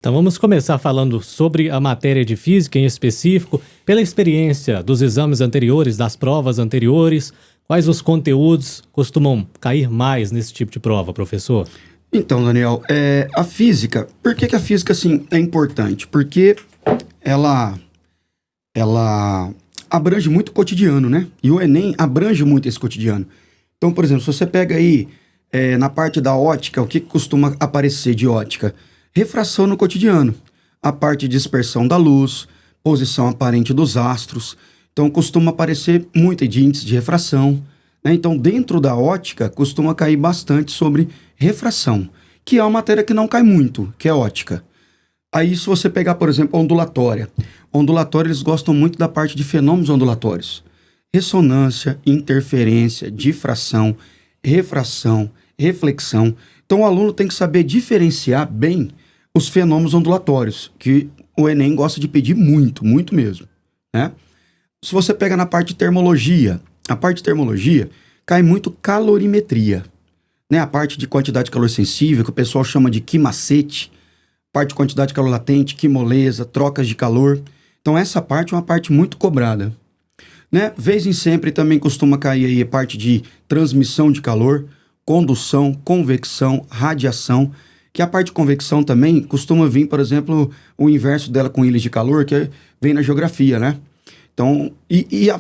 Então vamos começar falando sobre a matéria de física em específico, pela experiência dos exames anteriores, das provas anteriores, quais os conteúdos costumam cair mais nesse tipo de prova, professor? Então, Daniel, a física, por que a física, assim, é importante? Porque ela abrange muito o cotidiano, né? E o Enem abrange muito esse cotidiano. Então, por exemplo, se você pega aí, na parte da ótica, o que costuma aparecer de ótica? Refração no cotidiano. A parte de dispersão da luz, posição aparente dos astros. Então, costuma aparecer muito de índice de refração, né? Então, dentro da ótica, costuma cair bastante sobre refração, que é uma matéria que não cai muito, que é ótica. Aí, se você pegar, por exemplo, a ondulatória. Ondulatória, eles gostam muito da parte de fenômenos ondulatórios. Ressonância, interferência, difração, refração, reflexão. Então, o aluno tem que saber diferenciar bem os fenômenos ondulatórios, que o Enem gosta de pedir muito, muito mesmo, né? Se você pega na parte de termologia, a parte de termologia cai muito calorimetria, né? A parte de quantidade de calor sensível, que o pessoal chama de quimacete, parte de quantidade de calor latente, quimolesa, trocas de calor. Então, essa parte é uma parte muito cobrada, né? Vez em sempre também costuma cair aí a parte de transmissão de calor, condução, convecção, radiação, que a parte de convecção também costuma vir, por exemplo, o inverso dela com ilhas de calor, que vem na geografia, né? Então,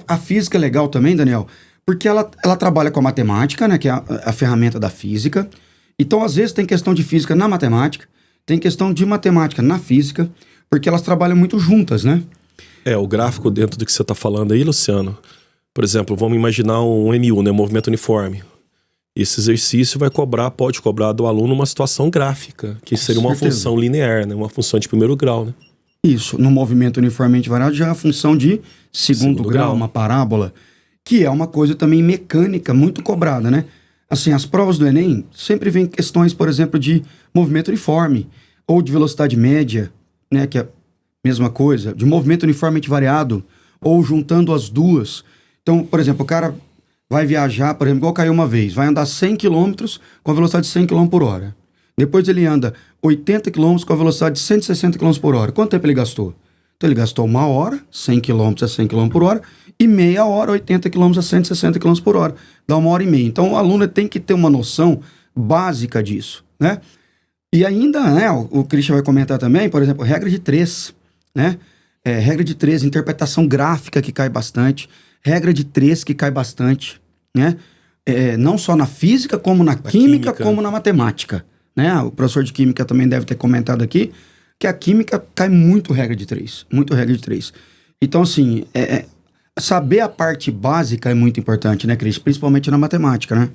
a física é legal também, Daniel, porque ela trabalha com a matemática, né, que é a ferramenta da física. Então, às vezes, tem questão de física na matemática, tem questão de matemática na física, porque elas trabalham muito juntas, né? O gráfico dentro do que você está falando aí, Luciano, por exemplo, vamos imaginar um MU, né, movimento uniforme. Esse exercício pode cobrar do aluno uma situação gráfica, que seria uma função linear, né, uma função de primeiro grau, né? Isso, no movimento uniformemente variado já é a função de segundo grau, uma parábola, que é uma coisa também mecânica muito cobrada, né? Assim, as provas do Enem sempre vêm questões, por exemplo, de movimento uniforme, ou de velocidade média, né, que é a mesma coisa, de movimento uniformemente variado, ou juntando as duas. Então, por exemplo, o cara vai viajar, por exemplo, igual caiu uma vez, vai andar 100 km com a velocidade de 100 km por hora. Depois ele anda 80 km com a velocidade de 160 km por hora. Quanto tempo ele gastou? Então ele gastou 1 hora, 100 km a 100 km por hora, e meia hora, 80 km a 160 km por hora. Dá 1h30. Então o aluno tem que ter uma noção básica disso, né? E ainda, né, o Christian vai comentar também, por exemplo, regra de 3, né? Regra de 3, interpretação gráfica que cai bastante, regra de 3 que cai bastante, né? Não só na física, como na química, como na matemática, né? O professor de química também deve ter comentado aqui que a química cai muito regra de 3, muito regra de 3. Então, assim, saber a parte básica é muito importante, né, Cris? Principalmente na matemática, né?